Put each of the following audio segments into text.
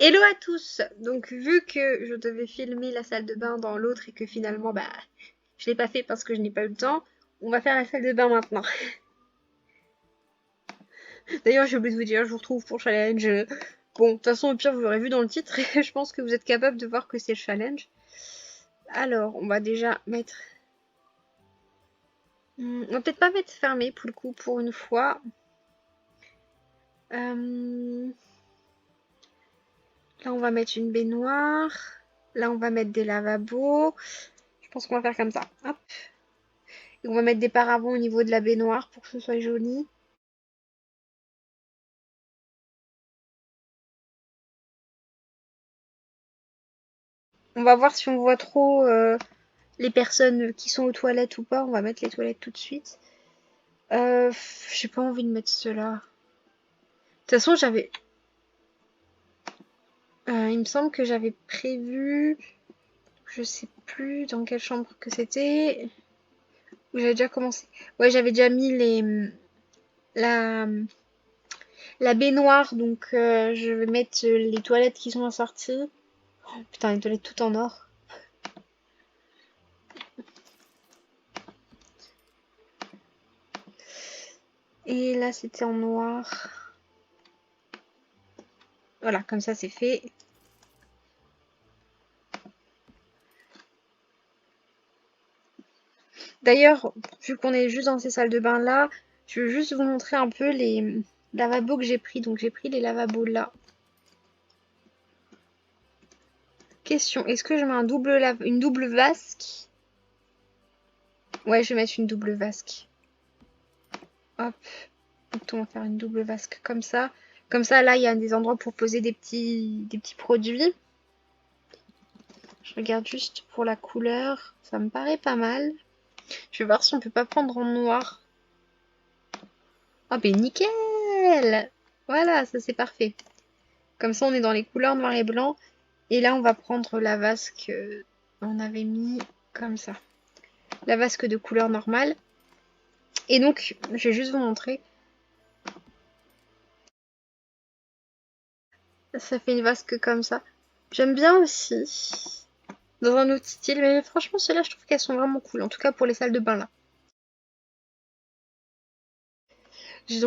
Hello à tous! Donc vu que je devais filmer la salle de bain dans l'autre et que finalement je l'ai pas fait parce que je n'ai pas eu le temps, on va faire la salle de bain maintenant. D'ailleurs j'ai oublié de vous dire, je vous retrouve pour challenge. Bon, de toute façon au pire vous l'aurez vu dans le titre et je pense que vous êtes capable de voir que c'est le challenge. Alors on va déjà mettre... On va peut-être pas mettre fermé pour le coup pour une fois. Euh, Là on va mettre une baignoire. Là on va mettre des lavabos. Je pense qu'on va faire comme ça. Hop. Et on va mettre des paravents au niveau de la baignoire pour que ce soit joli. On va voir si on voit trop les personnes qui sont aux toilettes ou pas. On va mettre les toilettes tout de suite. J'ai pas envie de mettre cela. De toute façon, il me semble que j'avais prévu. Je sais plus dans quelle chambre que c'était. Où j'avais déjà commencé. Ouais, j'avais déjà mis la, la baignoire. Donc, je vais mettre les toilettes qui sont assorties. Oh, putain, les toilettes tout en or. Et là, c'était en noir. Voilà, comme ça, c'est fait. D'ailleurs, vu qu'on est juste dans ces salles de bain là, je veux juste vous montrer un peu les lavabos que j'ai pris. Donc j'ai pris les lavabos là. Question, est-ce que je mets une double vasque? Ouais, je vais mettre une double vasque. Hop, donc on va faire une double vasque comme ça. Comme ça, là, il y a des endroits pour poser des petits produits. Je regarde juste pour la couleur. Ça me paraît pas mal. Je vais voir si on peut pas prendre en noir. Oh, ben nickel! Voilà, ça c'est parfait. Comme ça, on est dans les couleurs noir et blanc. Et là, on va prendre la vasque on avait mis comme ça. La vasque de couleur normale. Et donc, je vais juste vous montrer. Ça fait une vasque comme ça. J'aime bien aussi. Dans un autre style. Mais franchement, celles-là, je trouve qu'elles sont vraiment cool. En tout cas, pour les salles de bain là. J'ai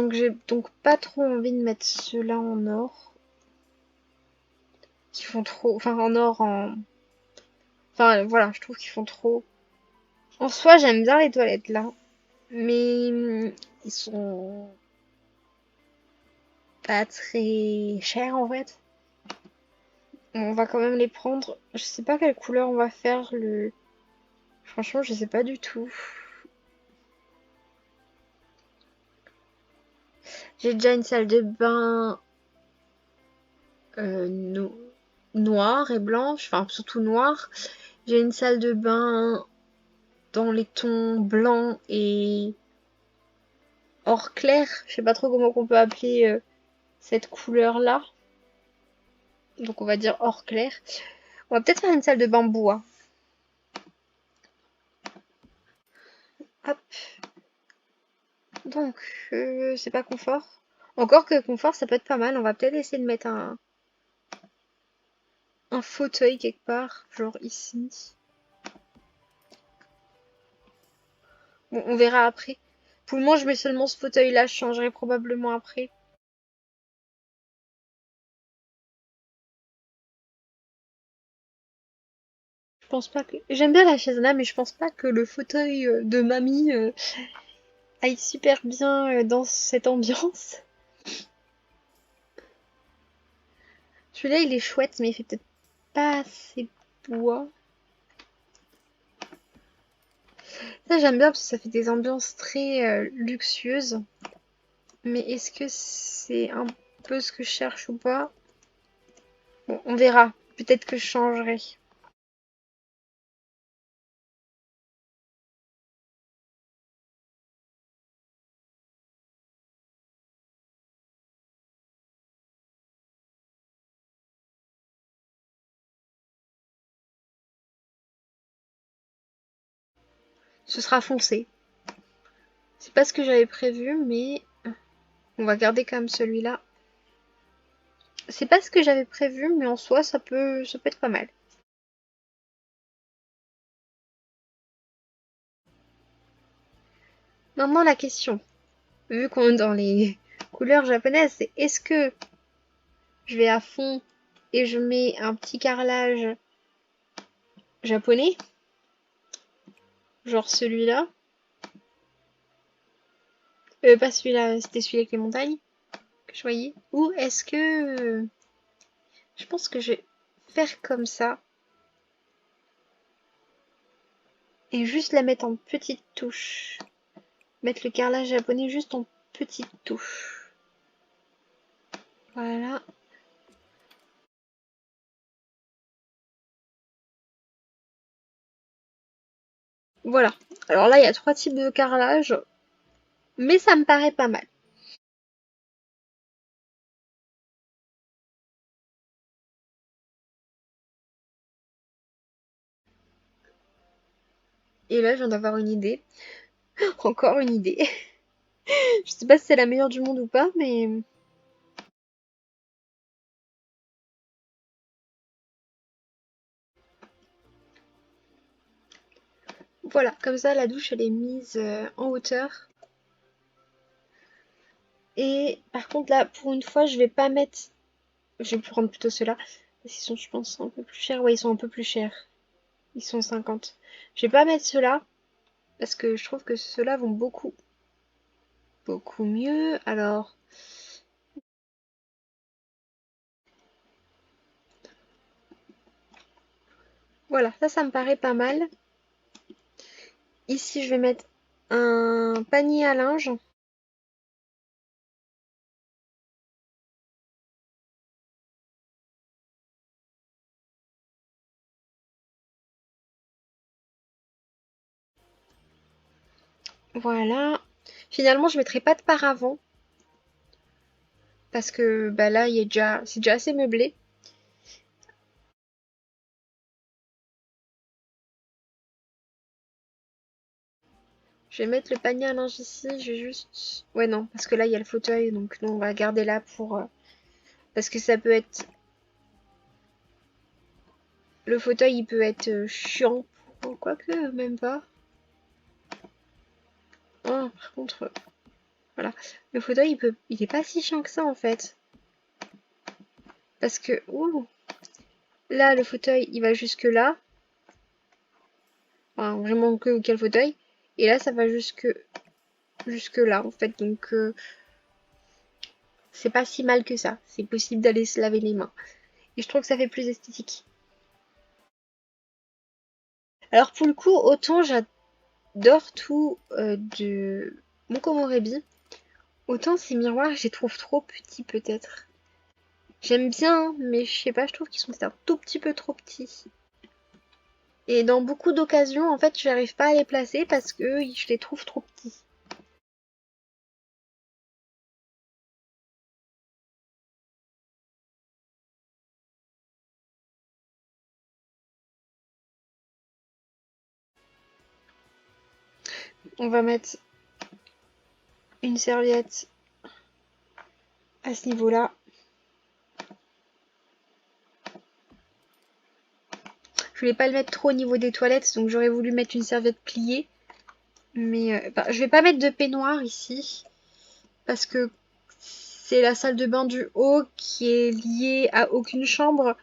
donc pas trop envie de mettre ceux-là en or. Qui font trop. Enfin, en or, en. Enfin, voilà, je trouve qu'ils font trop. En soi, j'aime bien les toilettes là. Mais ils sont pas très chers en fait. On va quand même les prendre. Je sais pas quelle couleur on va faire le. Franchement, je sais pas du tout. J'ai déjà une salle de bain euh, no- noire et blanche, enfin surtout noire. J'ai une salle de bain dans les tons blancs et or clair. Je sais pas trop comment on peut appeler cette couleur-là. Donc on va dire or clair. On va peut-être faire une salle de bain bois. Hop. Donc, c'est pas confort. Encore que confort, ça peut être pas mal. On va peut-être essayer de mettre un fauteuil quelque part, genre ici. Bon, on verra après. Pour le moment, je mets seulement ce fauteuil-là, je changerai probablement après. Je pense pas que... J'aime bien la chaise là, mais je pense pas que le fauteuil de mamie aille super bien dans cette ambiance. Celui-là, il est chouette, mais il fait peut-être pas assez bois. Ça, j'aime bien parce que ça fait des ambiances très luxueuses. Mais est-ce que c'est un peu ce que je cherche ou pas? Bon, on verra. Peut-être que je changerai. Ce sera foncé. C'est pas ce que j'avais prévu, mais on va garder quand même celui-là. C'est pas ce que j'avais prévu, mais en soi, ça peut être pas mal. Maintenant, la question, vu qu'on est dans les couleurs japonaises, c'est est-ce que je vais à fond et je mets un petit carrelage japonais, genre celui-là, pas celui-là, c'était celui avec les montagnes que je voyais, ou est-ce que je pense que je vais faire comme ça et juste la mettre en petite touche, mettre le carrelage japonais juste en petite touche. Voilà. Voilà. Alors là, il y a 3 types de carrelage, mais ça me paraît pas mal. Et là, je viens d'avoir une idée. Encore une idée. Je sais pas si c'est la meilleure du monde ou pas, mais voilà. Comme ça, la douche, elle est mise en hauteur. Et par contre, là, pour une fois, je vais pas mettre... Je vais prendre plutôt ceux-là. Parce qu'ils sont, je pense, un peu plus chers. Ouais, ils sont un peu plus chers. Ils sont 50. Je vais pas mettre ceux-là. Parce que je trouve que ceux-là vont beaucoup mieux. Alors, voilà. Ça me paraît pas mal. Ici, je vais mettre un panier à linge. Voilà. Finalement, je mettrai pas de paravent. Parce que bah là, c'est déjà assez meublé. Je vais mettre le panier à linge ici. Je vais juste... Ouais, non. Parce que là, il y a le fauteuil. Donc, non, on va garder là pour... Parce que ça peut être... Le fauteuil, il peut être chiant. Quoique, même pas. Oh, par contre... Voilà. Le fauteuil, il est pas si chiant que ça, en fait. Parce que... Ouh, là, le fauteuil, il va jusque là. Enfin, vraiment que quel fauteuil. Et là, ça va jusque là, en fait. Donc, c'est pas si mal que ça. C'est possible d'aller se laver les mains. Et je trouve que ça fait plus esthétique. Alors, pour le coup, autant j'adore tout de mon Komorebi, autant ces miroirs, je les trouve trop petits, peut-être. J'aime bien, hein, mais je sais pas, je trouve qu'ils sont peut-être un tout petit peu trop petits. Et dans beaucoup d'occasions, en fait, je n'arrive pas à les placer parce que je les trouve trop petits. On va mettre une serviette à ce niveau-là. Je voulais pas le mettre trop au niveau des toilettes, donc j'aurais voulu mettre une serviette pliée. Mais bah, je vais pas mettre de peignoir ici parce que c'est la salle de bain du haut qui est liée à aucune chambre.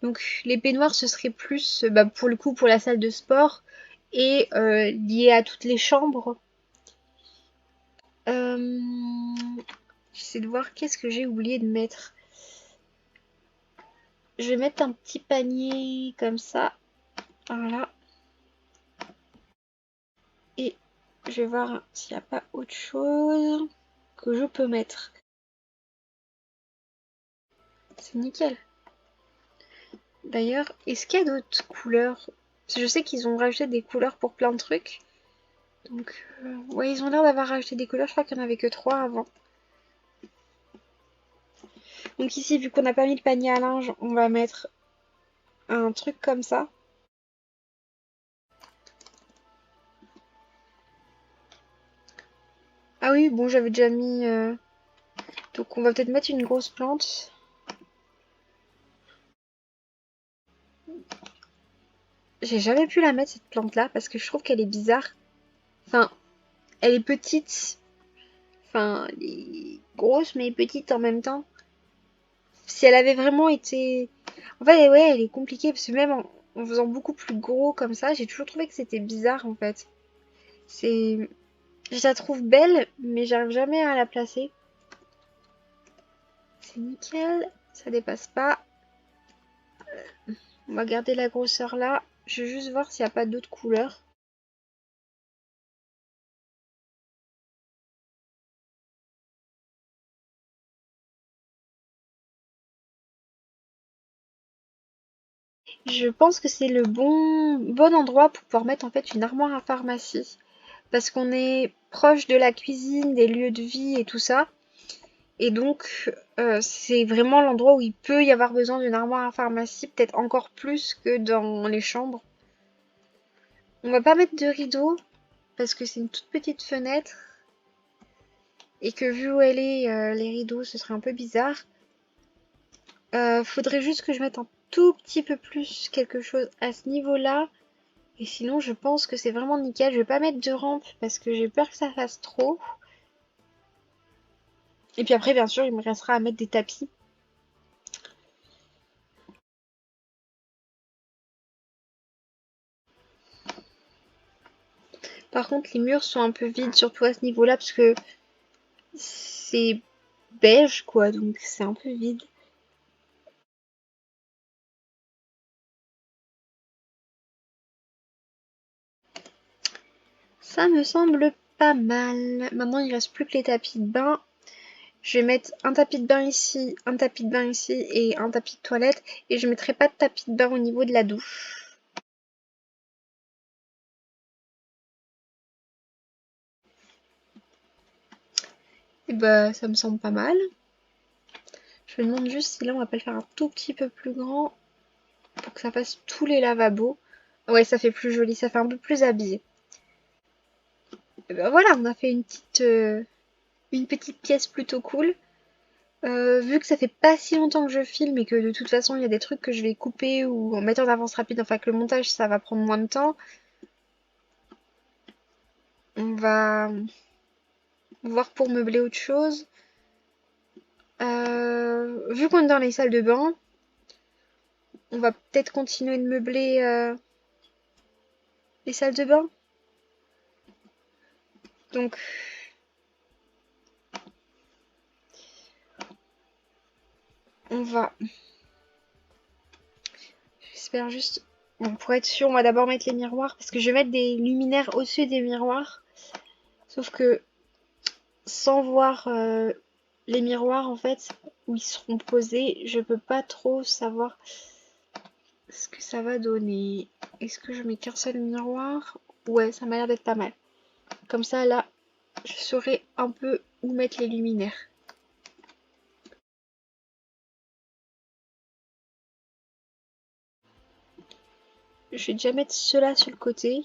Donc les peignoirs, ce serait plus bah, pour le coup pour la salle de sport et lié à toutes les chambres. J'essaie de voir qu'est-ce que j'ai oublié de mettre. Je vais mettre un petit panier comme ça. Voilà. Et je vais voir s'il n'y a pas autre chose que je peux mettre. C'est nickel. D'ailleurs, est-ce qu'il y a d'autres couleurs? Parce que je sais qu'ils ont rajouté des couleurs pour plein de trucs. Donc, ouais, ils ont l'air d'avoir rajouté des couleurs. Je crois qu'il n'y en avait que 3 avant. Donc ici, vu qu'on n'a pas mis le panier à linge, on va mettre un truc comme ça. Ah oui, bon, j'avais déjà mis... Donc on va peut-être mettre une grosse plante. J'ai jamais pu la mettre cette plante là parce que je trouve qu'elle est bizarre. Enfin, elle est petite. Enfin, elle est grosse mais petite en même temps. Si elle avait vraiment été... En fait, ouais, elle est compliquée parce que même en faisant beaucoup plus gros comme ça, j'ai toujours trouvé que c'était bizarre en fait. C'est... Je la trouve belle, mais j'arrive jamais à la placer. C'est nickel, ça dépasse pas. On va garder la grosseur là. Je vais juste voir s'il n'y a pas d'autres couleurs. Je pense que c'est le bon endroit pour pouvoir mettre en fait une armoire à pharmacie. Parce qu'on est proche de la cuisine, des lieux de vie et tout ça. Et donc, c'est vraiment l'endroit où il peut y avoir besoin d'une armoire à pharmacie, peut-être encore plus que dans les chambres. On va pas mettre de rideau parce que c'est une toute petite fenêtre et que vu où elle est, les rideaux, ce serait un peu bizarre. Faudrait juste que je mette un tout petit peu plus quelque chose à ce niveau-là. Et sinon, je pense que c'est vraiment nickel. Je vais pas mettre de rampe parce que j'ai peur que ça fasse trop. Et puis après, bien sûr, il me restera à mettre des tapis. Par contre, les murs sont un peu vides, surtout à ce niveau-là, parce que c'est beige, quoi, donc c'est un peu vide. Ça me semble pas mal. Maintenant, il reste plus que les tapis de bain. Je vais mettre un tapis de bain ici, un tapis de bain ici et un tapis de toilette. Et je mettrai pas de tapis de bain au niveau de la douche. Et bah, ça me semble pas mal. Je me demande juste si là, on va pas le faire un tout petit peu plus grand pour que ça fasse tous les lavabos. Ouais, ça fait plus joli, ça fait un peu plus habillé. Et ben voilà, on a fait une petite pièce plutôt cool. Vu que ça fait pas si longtemps que je filme et que de toute façon il y a des trucs que je vais couper ou en mettre en avance rapide, enfin que le montage ça va prendre moins de temps, on va voir pour meubler autre chose. Vu qu'on est dans les salles de bain, on va peut-être continuer de meubler les salles de bain. Donc on va... J'espère juste... Bon, pour être sûr, on va d'abord mettre les miroirs parce que je vais mettre des luminaires au-dessus des miroirs. Sauf que sans voir les miroirs en fait où ils seront posés, je peux pas trop savoir ce que ça va donner. Est-ce que je mets qu'un seul miroir? Ouais, ça m'a l'air d'être pas mal. Comme ça là, je saurai un peu où mettre les luminaires. Je vais déjà mettre ceux-là sur le côté.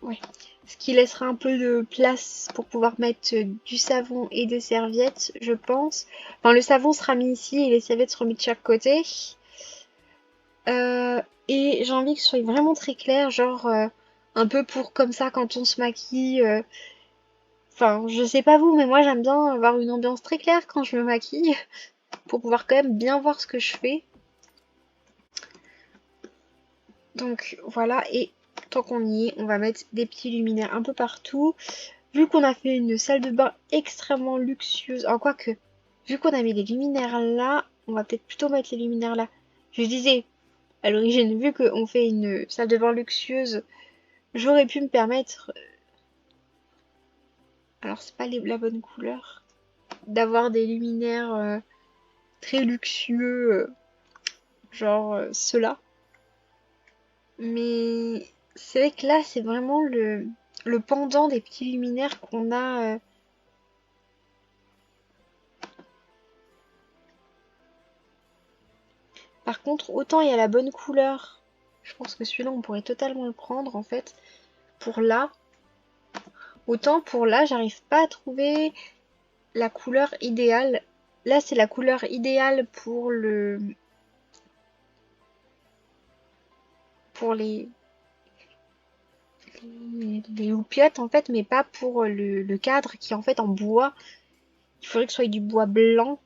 Ouais. Ce qui laissera un peu de place pour pouvoir mettre du savon et des serviettes, je pense. Enfin, le savon sera mis ici et les serviettes seront mises de chaque côté. Et j'ai envie que ce soit vraiment très clair, genre un peu pour comme ça quand on se maquille. Enfin, je sais pas vous, mais moi j'aime bien avoir une ambiance très claire quand je me maquille pour pouvoir quand même bien voir ce que je fais. Donc voilà, et tant qu'on y est, on va mettre des petits luminaires un peu partout. Vu qu'on a fait une salle de bain extrêmement luxueuse, en quoi que, vu qu'on a mis les luminaires là, on va peut-être plutôt mettre les luminaires là. Je disais, à l'origine, vu qu'on fait une salle de bain luxueuse, j'aurais pu me permettre, alors c'est pas la bonne couleur, d'avoir des luminaires très luxueux, genre ceux-là. Mais c'est vrai que là, c'est vraiment le pendant des petits luminaires qu'on a. Par contre, autant il y a la bonne couleur, je pense que celui-là, on pourrait totalement le prendre en fait, pour là. Autant pour là, j'arrive pas à trouver la couleur idéale là c'est la couleur idéale pour les loupiottes en fait, mais pas pour le cadre qui est en fait en bois. Il faudrait que ce soit du bois blanc.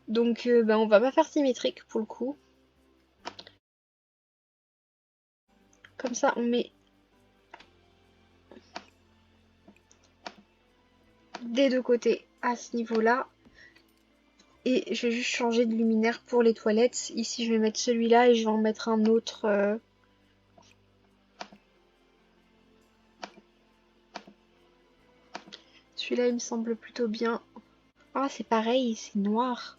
Donc ben, on va pas faire symétrique pour le coup. Comme ça on met des deux côtés à ce niveau-là. Et je vais juste changer de luminaire pour les toilettes. Ici je vais mettre celui-là et je vais en mettre un autre. Celui-là il me semble plutôt bien. Ah c'est pareil, c'est noir.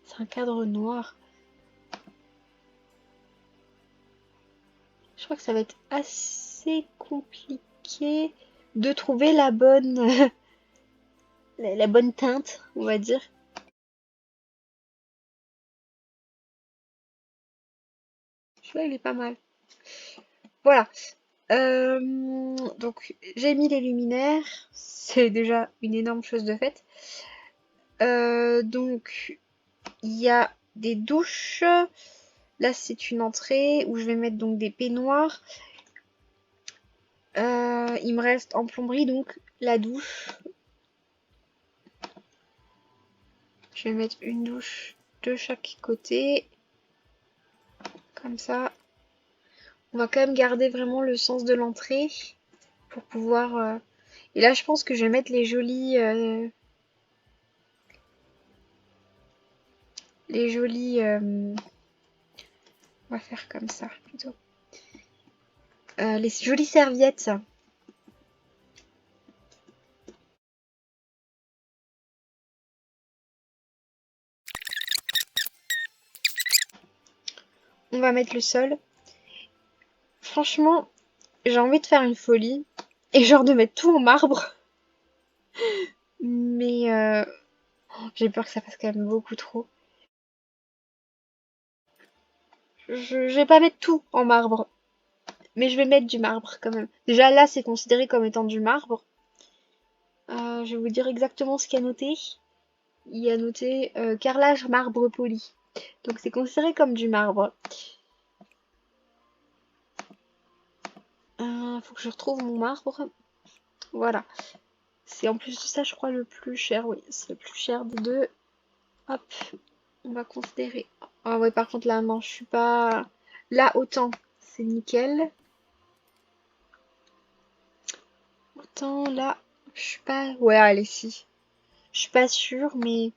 C'est un cadre noir. Je crois que ça va être assez compliqué de trouver la bonne la bonne teinte, on va dire. Celui-là il est pas mal. Voilà. Donc j'ai mis les luminaires, c'est déjà une énorme chose de faite. Donc il y a des douches. Là c'est une entrée où je vais mettre donc des peignoirs. Il me reste en plomberie donc la douche. Je vais mettre une douche de chaque côté. Comme ça. On va quand même garder vraiment le sens de l'entrée pour pouvoir... Et là je pense que je vais mettre les jolis... on va faire comme ça plutôt. Les jolies serviettes. On va mettre le sol. Franchement, j'ai envie de faire une folie. Et genre de mettre tout en marbre. Mais j'ai peur que ça fasse quand même beaucoup trop. Je vais pas mettre tout en marbre. Mais je vais mettre du marbre quand même. Déjà là, c'est considéré comme étant du marbre. Je vais vous dire exactement ce qu'il y a noté. Il y a noté carrelage marbre poli. Donc c'est considéré comme du marbre. Faut que je retrouve mon marbre. Voilà. C'est en plus de ça, je crois, le plus cher. Oui, c'est le plus cher des deux. Hop, on va considérer. Ah ouais, par contre là, non, je suis pas... Là, autant, c'est nickel. Autant là, je suis pas... Ouais, allez, si. Je suis pas sûre, mais...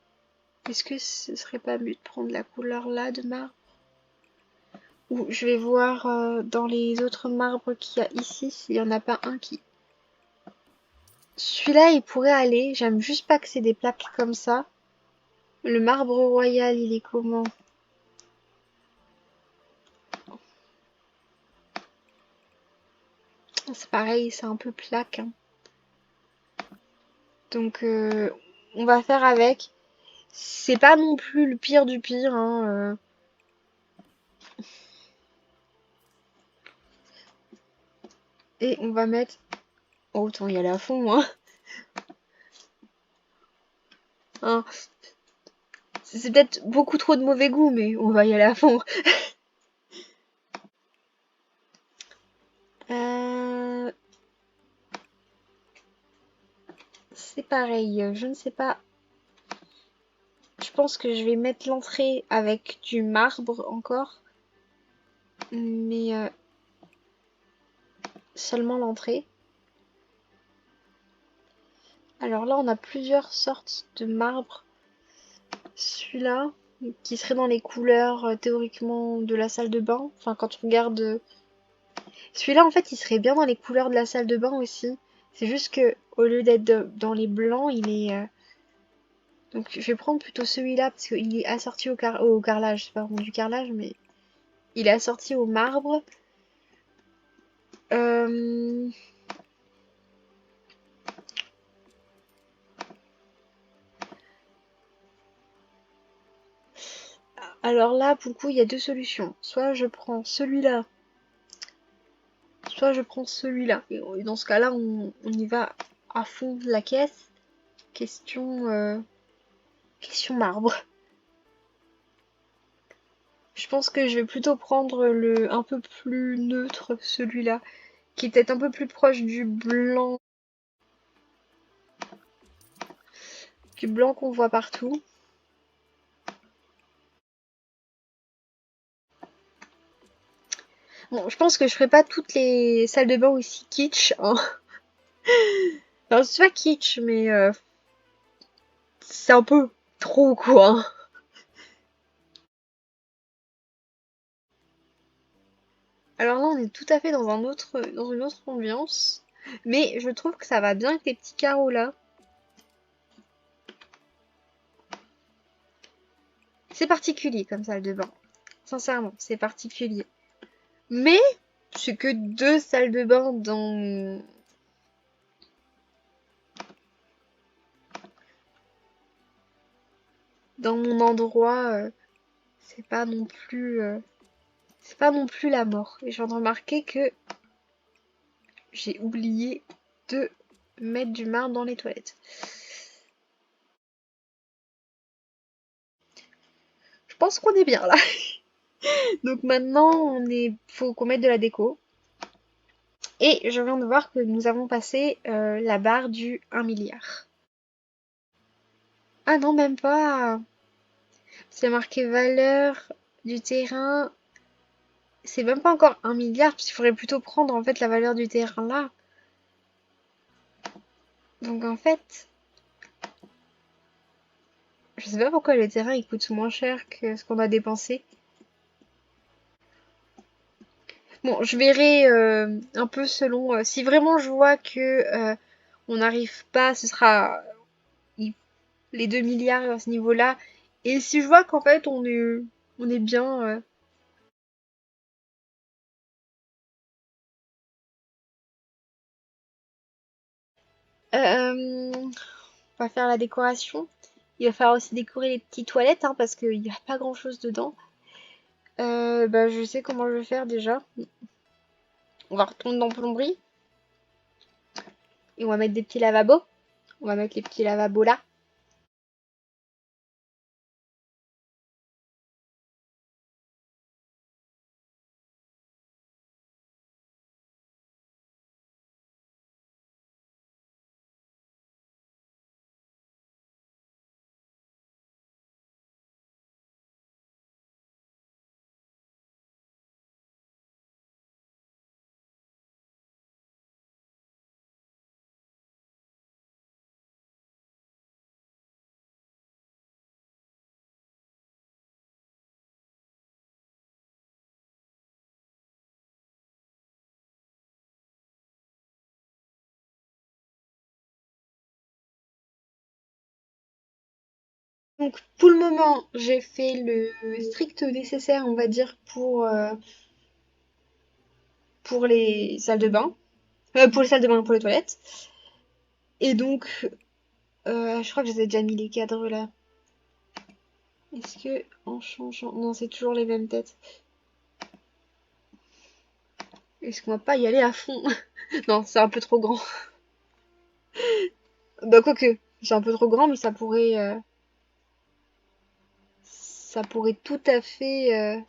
Est-ce que ce serait pas mieux de prendre la couleur là de marbre? Ou je vais voir dans les autres marbres qu'il y a ici, s'il y en a pas un qui... Celui-là, il pourrait aller. J'aime juste pas que c'est des plaques comme ça. Le marbre royal, il est comment? C'est pareil, c'est un peu plaque, hein. Donc, on va faire avec. C'est pas non plus le pire du pire, hein. Et on va mettre... Oh, autant y aller à fond, hein. Hein. C'est peut-être beaucoup trop de mauvais goût, mais on va y aller à fond. C'est pareil, je ne sais pas. Je pense que je vais mettre l'entrée avec du marbre encore. Mais seulement l'entrée. Alors là, on a plusieurs sortes de marbre. Celui-là, qui serait dans les couleurs théoriquement de la salle de bain. Enfin, quand on regarde... Celui-là, en fait, il serait bien dans les couleurs de la salle de bain aussi. C'est juste que au lieu d'être dans les blancs, il est... Donc je vais prendre plutôt celui-là parce qu'il est assorti au carrelage. C'est pas vraiment du carrelage, mais il est assorti au marbre. Euh... Alors là, pour le coup, il y a deux solutions. Soit je prends celui-là, soit je prends celui-là. Et dans ce cas-là, on y va à fond de la caisse. Question marbre. Je pense que je vais plutôt prendre le un peu plus neutre, celui-là, qui est peut-être un peu plus proche du blanc qu'on voit partout. Bon, je pense que je ferai pas toutes les salles de bain aussi kitsch, hein. Alors, c'est pas kitsch, mais c'est un peu trop, quoi. Alors là, on est tout à fait dans une autre ambiance. Mais je trouve que ça va bien avec les petits carreaux là. C'est particulier comme salle de bain. Sincèrement, c'est particulier. Mais c'est que deux salles de bain dans mon endroit. C'est pas non plus c'est pas non plus la mort. Et je viens de remarquer que j'ai oublié de mettre du marbre dans les toilettes. Je pense qu'on est bien là. Donc maintenant, faut qu'on mette de la déco. Et je viens de voir que nous avons passé la barre du 1 milliard. Ah non, même pas. C'est marqué valeur du terrain. C'est même pas encore 1 milliard, parce qu'il faudrait plutôt prendre en fait la valeur du terrain là. Donc en fait, je sais pas pourquoi le terrain il coûte moins cher que ce qu'on a dépensé. Bon, je verrai un peu selon. Si vraiment je vois que on n'arrive pas, ce sera les 2 milliards à ce niveau-là. Et si je vois qu'en fait on est bien. On va faire la décoration. Il va falloir aussi décorer les petites toilettes hein, parce qu'il n'y a pas grand-chose dedans. Bah, je sais comment je vais faire déjà. On va retourner dans plomberie et on va mettre des petits lavabos. On va mettre les petits lavabos là. Donc pour le moment, j'ai fait le strict nécessaire, on va dire, pour les salles de bain. Pour les salles de bain, pour les toilettes. Et donc, je crois que j'ai déjà mis les cadres là. Est-ce que en changeant... Non, c'est toujours les mêmes têtes. Est-ce qu'on va pas y aller à fond? Non, c'est un peu trop grand. Bah quoique, c'est un peu trop grand, mais ça pourrait tout à fait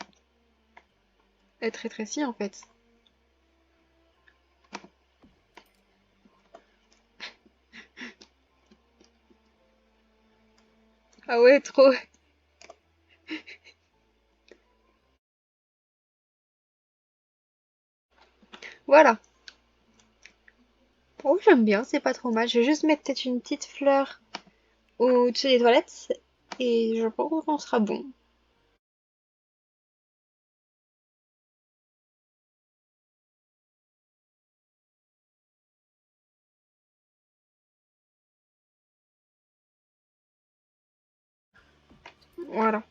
être rétréci en fait. Ah ouais, trop. Voilà. Oh, j'aime bien, c'est pas trop mal. Je vais juste mettre peut-être une petite fleur au-dessus des toilettes et je pense qu'on sera bon. Voilà.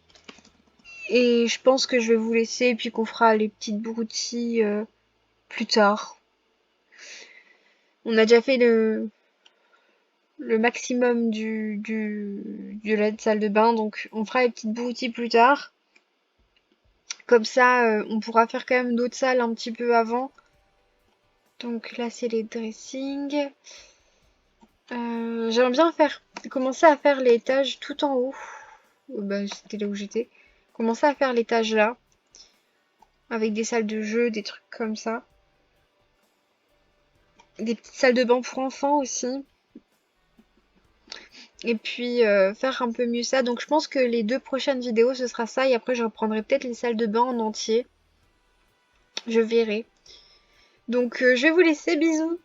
Et je pense que je vais vous laisser puis qu'on fera les petites broutilles plus tard. On a déjà fait le maximum de la salle de bain, donc on fera les petites broutilles plus tard. Comme ça, on pourra faire quand même d'autres salles un petit peu avant. Donc là, c'est les dressings. J'aimerais bien faire commencer à faire l'étage tout en haut. Bah, c'était là où j'étais. Commencer à faire l'étage là. Avec des salles de jeu, des trucs comme ça. Des petites salles de bain pour enfants aussi. Et puis faire un peu mieux ça. Donc je pense que les 2 prochaines vidéos ce sera ça. Et après je reprendrai peut-être les salles de bain en entier. Je verrai. Donc je vais vous laisser, bisous.